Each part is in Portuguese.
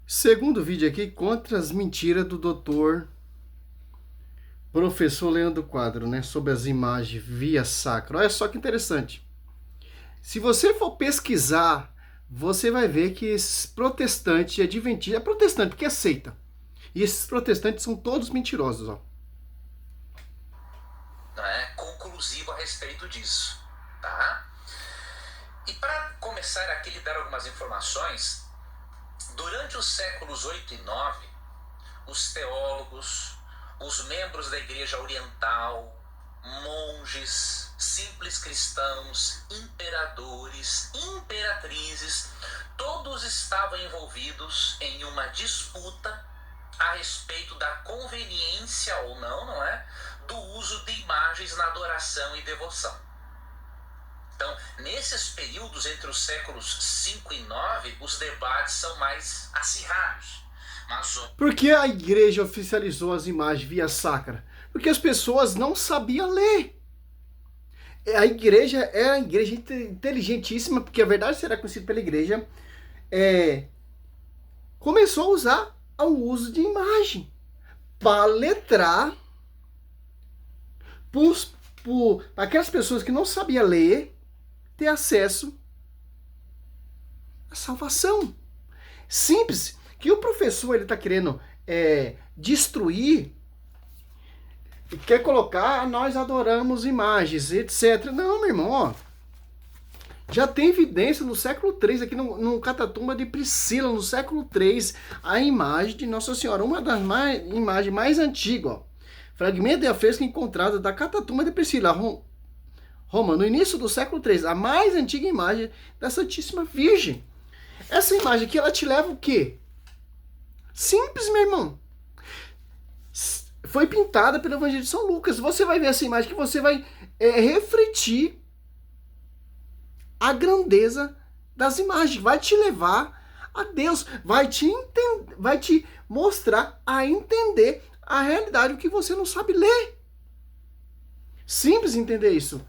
Segundo vídeo aqui, contra as mentiras do doutor professor Leandro Quadro, né? Sobre as imagens via sacra. Olha só que interessante. Se você for pesquisar, você vai ver que esses protestantes, adventistas, é protestante porque aceita. E esses protestantes são todos mentirosos, ó. Não é conclusivo a respeito disso, tá? E para começar aqui lhe dar algumas informações, durante os séculos 8 e 9, os teólogos, os membros da Igreja Oriental, monges, simples cristãos, imperadores, imperatrizes, todos estavam envolvidos em uma disputa a respeito da conveniência ou não é? Do uso de imagens na adoração e devoção. Então, nesses períodos entre os séculos 5 e 9, os debates são mais acirrados. Por que a igreja oficializou as imagens via sacra? Porque as pessoas não sabiam ler. A igreja é a igreja inteligentíssima, porque a verdade será conhecida pela igreja, começou a usar o uso de imagem para letrar para aquelas pessoas que não sabiam ler ter acesso à salvação. Simples. Que o professor ele está querendo destruir, quer colocar, nós adoramos imagens, etc. Não, meu irmão, ó. Já tem evidência no século III, aqui no Catatumba de Priscila, no século III, a imagem de Nossa Senhora, uma das imagens mais antigas, ó. Fragmento de afresco encontrado da Catatumba de Priscila, Roma, no início do século III, a mais antiga imagem da Santíssima Virgem. Essa imagem aqui, ela te leva o quê? Simples, meu irmão. Foi pintada pelo Evangelho de São Lucas. Você vai ver essa imagem que você vai refletir a grandeza das imagens. Vai te levar a Deus. Vai te mostrar a entender a realidade, o que você não sabe ler. Simples entender isso.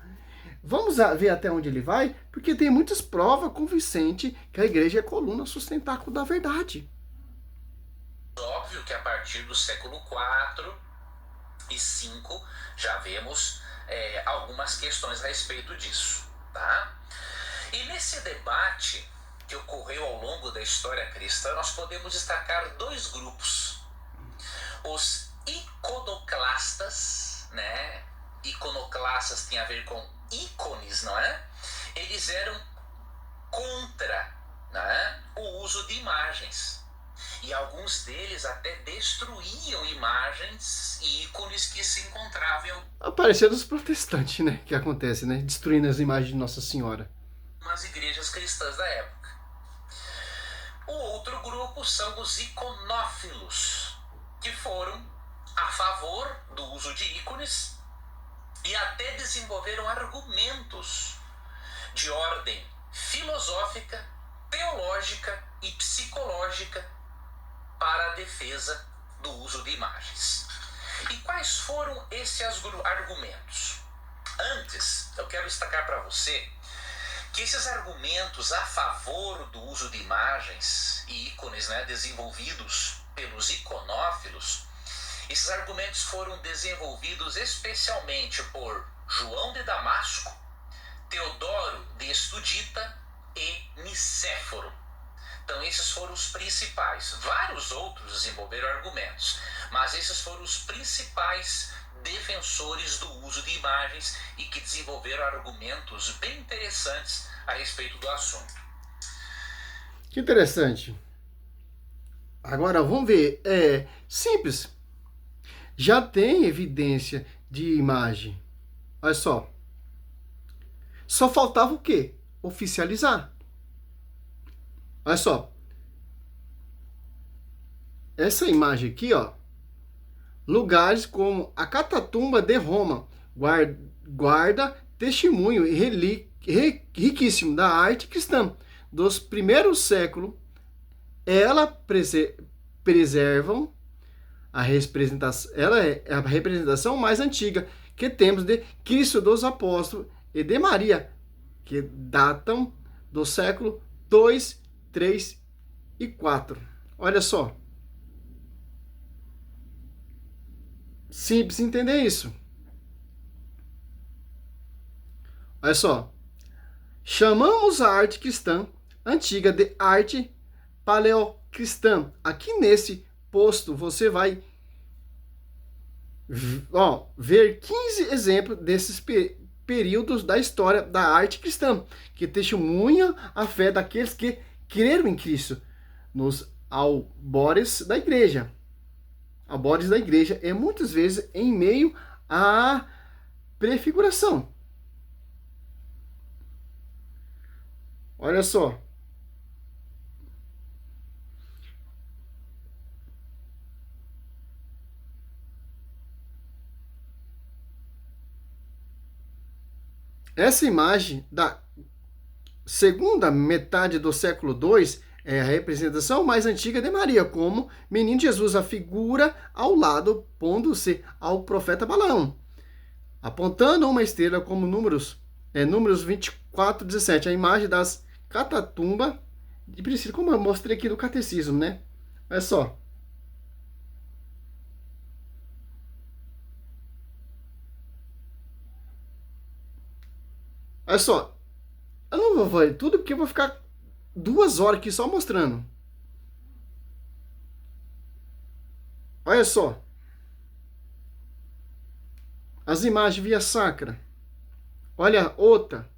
Vamos ver até onde ele vai, porque tem muitas provas convincentes que a igreja é coluna sustentáculo da verdade. Óbvio que a partir do século IV e V já vemos algumas questões a respeito disso, tá? E nesse debate que ocorreu ao longo da história cristã, nós podemos destacar dois grupos. Os iconoclastas, né? Iconoclastas tem a ver com ícones, não é? Eles eram contra, né, o uso de imagens. E alguns deles até destruíam imagens e ícones que se encontravam. Aparecendo os protestantes, né? Que acontece, né? Destruindo as imagens de Nossa Senhora. Nas igrejas cristãs da época. O outro grupo são os iconófilos, que foram a favor do uso de ícones e até desenvolveram argumentos de ordem filosófica, teológica e psicológica para a defesa do uso de imagens. E quais foram esses argumentos? Antes, eu quero destacar para você que esses argumentos a favor do uso de imagens e ícones, né, desenvolvidos pelos iconófilos, esses argumentos foram desenvolvidos especialmente por João de Damasco, Teodoro de Estudita e Nicéforo. Então esses foram os principais. Vários outros desenvolveram argumentos, mas esses foram os principais defensores do uso de imagens e que desenvolveram argumentos bem interessantes a respeito do assunto. Que interessante. Agora vamos ver. Simples. Já tem evidência de imagem. Olha só. Só faltava o quê? Oficializar. Olha só. Essa imagem aqui, ó. Lugares como a Catatumba de Roma guarda testemunho riquíssimo da arte cristã dos primeiros séculos. Ela preservam ela é a representação mais antiga que temos de Cristo dos Apóstolos e de Maria, que datam do século 2, 3 e 4. Olha só. Simples entender isso. Olha só. Chamamos a arte cristã antiga de arte paleocristã. Aqui nesse posto você vai ver 15 exemplos desses períodos da história da arte cristã, que testemunham a fé daqueles que creram em Cristo, nos albores da igreja. Albores da igreja é muitas vezes em meio à prefiguração. Olha só. Essa imagem da segunda metade do século II é a representação mais antiga de Maria, como menino Jesus, a figura ao lado, pondo-se ao profeta Balaão, apontando uma estrela como números 24, 17, a imagem das catatumbas de Priscila, como eu mostrei aqui no catecismo, né? Olha só. Olha só. Eu não vou fazer tudo porque eu vou ficar 2 horas aqui só mostrando. Olha só. As imagens via sacra. Olha outra.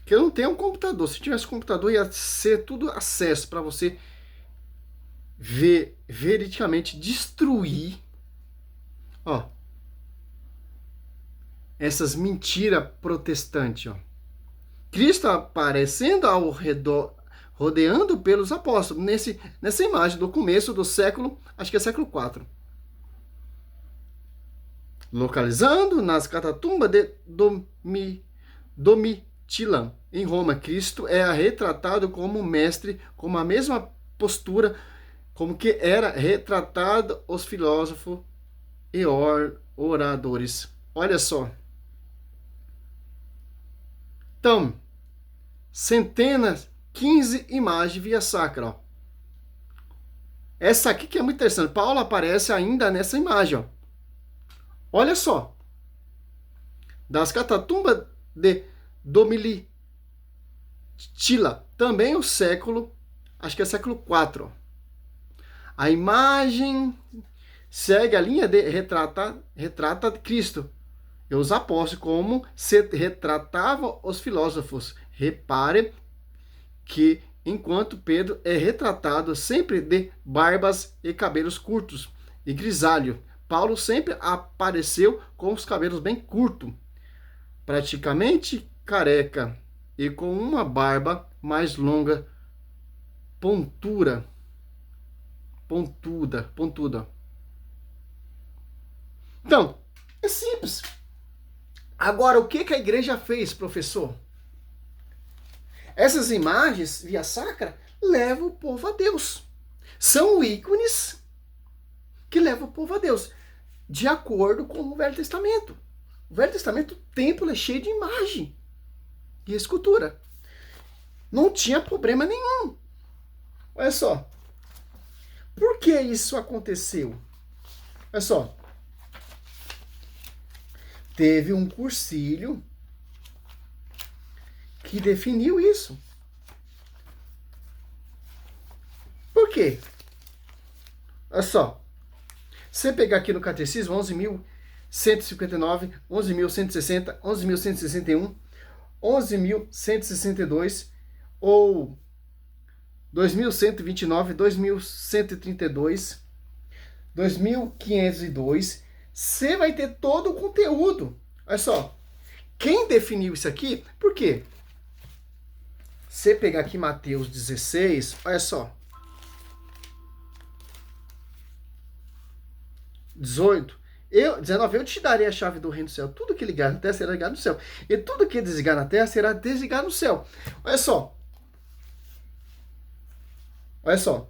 Que eu não tenho um computador. Se tivesse um computador, ia ser tudo acesso para você ver veridicamente destruir, ó, essas mentiras protestantes, ó. Cristo aparecendo ao redor, rodeando pelos apóstolos, nessa imagem do começo do século, acho que é século IV. Localizando nas catatumbas de Domitilã, em Roma, Cristo é retratado como mestre, com a mesma postura como que era retratado os filósofos e oradores. Olha só. Então, centenas, 15 imagens via sacra. Ó. Essa aqui que é muito interessante. Paulo aparece ainda nessa imagem. Ó. Olha só. Das catatumbas de Domitila. Também o século, acho que é século IV. Ó. A imagem segue a linha de retrata Cristo e os apóstolos como se retratavam os filósofos. Repare que enquanto Pedro é retratado sempre de barbas e cabelos curtos e grisalho, Paulo sempre apareceu com os cabelos bem curtos, praticamente careca e com uma barba mais longa, pontuda. Então, é simples. Agora, o que a igreja fez, professor? Essas imagens via sacra levam o povo a Deus. São ícones que levam o povo a Deus, de acordo com o Velho Testamento. O Velho Testamento, o templo é cheio de imagem e escultura. Não tinha problema nenhum. Olha só. Por que isso aconteceu? Olha só. Teve um cursilho que definiu isso. Por quê? Olha só. Você pegar aqui no Catecismo 11.159, 11.160, 11.161, 11.162 ou 2.129, 2.132, 2.502, você vai ter todo o conteúdo. Olha só, quem definiu isso aqui? Por quê? Você pegar aqui Mateus 16, olha só. 18, 19, eu te darei a chave do reino do céu. Tudo que ligar na terra será ligado no céu. E tudo que desligar na terra será desligado no céu. Olha só. Olha só.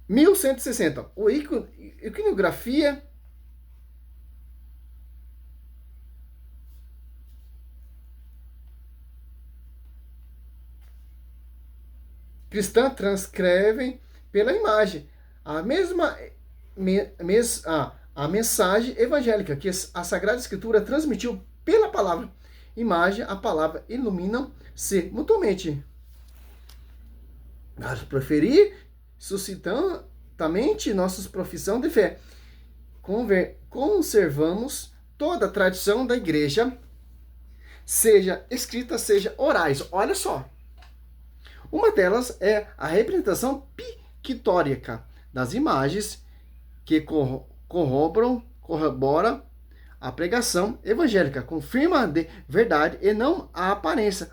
1160. O iconografia cristã transcrevem pela imagem a mesma a mensagem evangélica que a Sagrada Escritura transmitiu pela palavra. Imagem, a palavra iluminam-se mutuamente. Para preferir, suscitamente nossa profissão de fé. Conservamos toda a tradição da igreja, seja escrita, seja orais. Olha só. Uma delas é a representação pictórica das imagens que corrobora a pregação evangélica, confirma de verdade e não a aparência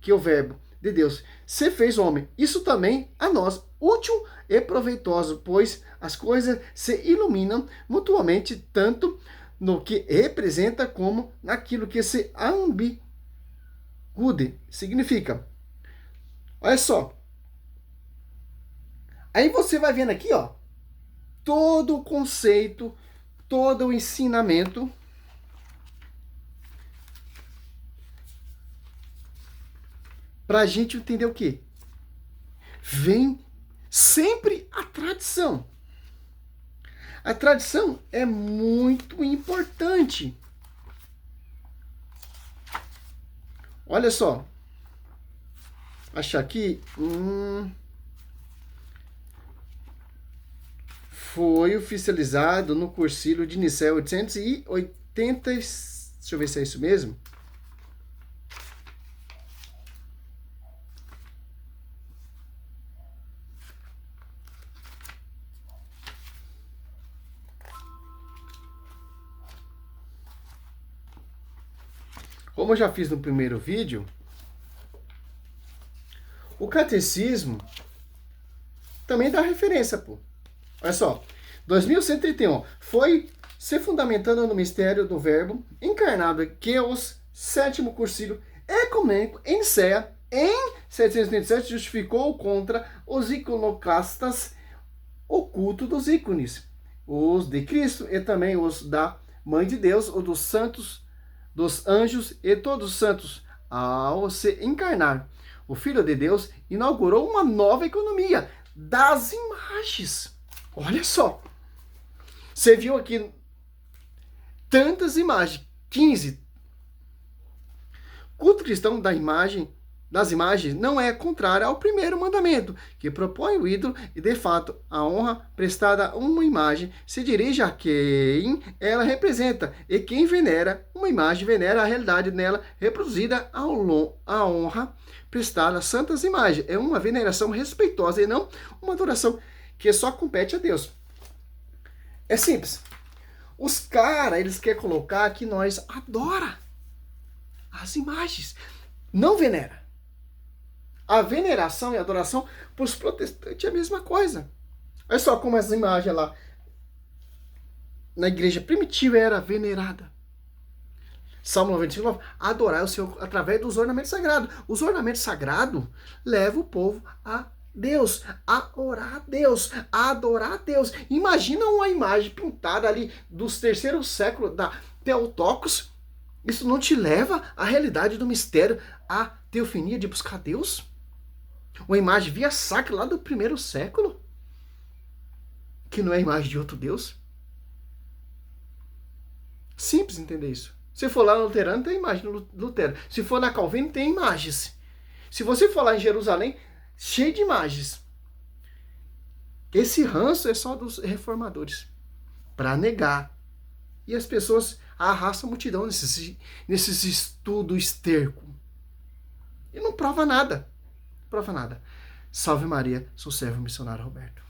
que o verbo de Deus se fez homem. Isso também a nós útil e proveitoso, pois as coisas se iluminam mutuamente tanto no que representa como naquilo que se ambigude significa. Olha só. Aí você vai vendo aqui, ó, todo o conceito, todo o ensinamento para a gente entender o quê? Vem sempre a tradição. A tradição é muito importante. Olha só. Achar aqui. Foi oficializado no Concílio de Nicéia 880. Deixa eu ver se é isso mesmo. Como eu já fiz no primeiro vídeo, o catecismo também dá referência, pô. Olha só, 2131 foi se fundamentando no mistério do verbo encarnado que os sétimo concílio ecumênico em Nicéia em 787 justificou contra os iconoclastas o culto dos ícones, os de Cristo e também os da Mãe de Deus, ou dos santos, dos anjos e todos os santos. Ao se encarnar, o Filho de Deus inaugurou uma nova economia das imagens. Olha só. Você viu aqui tantas imagens, 15. Culto cristão das imagens não é contrário ao primeiro mandamento, que propõe o ídolo e, de fato, a honra prestada a uma imagem se dirige a quem ela representa, e quem venera uma imagem venera a realidade nela reproduzida. A honra prestada a santas imagens é uma veneração respeitosa e não uma adoração que só compete a Deus. É simples. Os caras, eles querem colocar que nós adora as imagens, não venera. A veneração e a adoração para os protestantes é a mesma coisa. Olha só como as imagens lá na igreja primitiva era venerada. Salmo 95, adorar o Senhor através dos ornamentos sagrados. Os ornamentos sagrados levam o povo a Deus, a orar a Deus, a adorar a Deus. Imagina uma imagem pintada ali dos terceiros séculos da Teotocos. Isso não te leva à realidade do mistério, à teofania de buscar Deus? Uma imagem via sacra lá do primeiro século, que não é a imagem de outro Deus? Simples entender isso. Se for lá no Luterano, tem imagem no Lutero. Se for na Calvino, tem imagens. Se você for lá em Jerusalém, cheio de imagens. Esse ranço é só dos reformadores, para negar. E as pessoas arrastam a multidão nesses estudos esterco. E não prova nada. Prova nada. Salve Maria, sou servo missionário Roberto.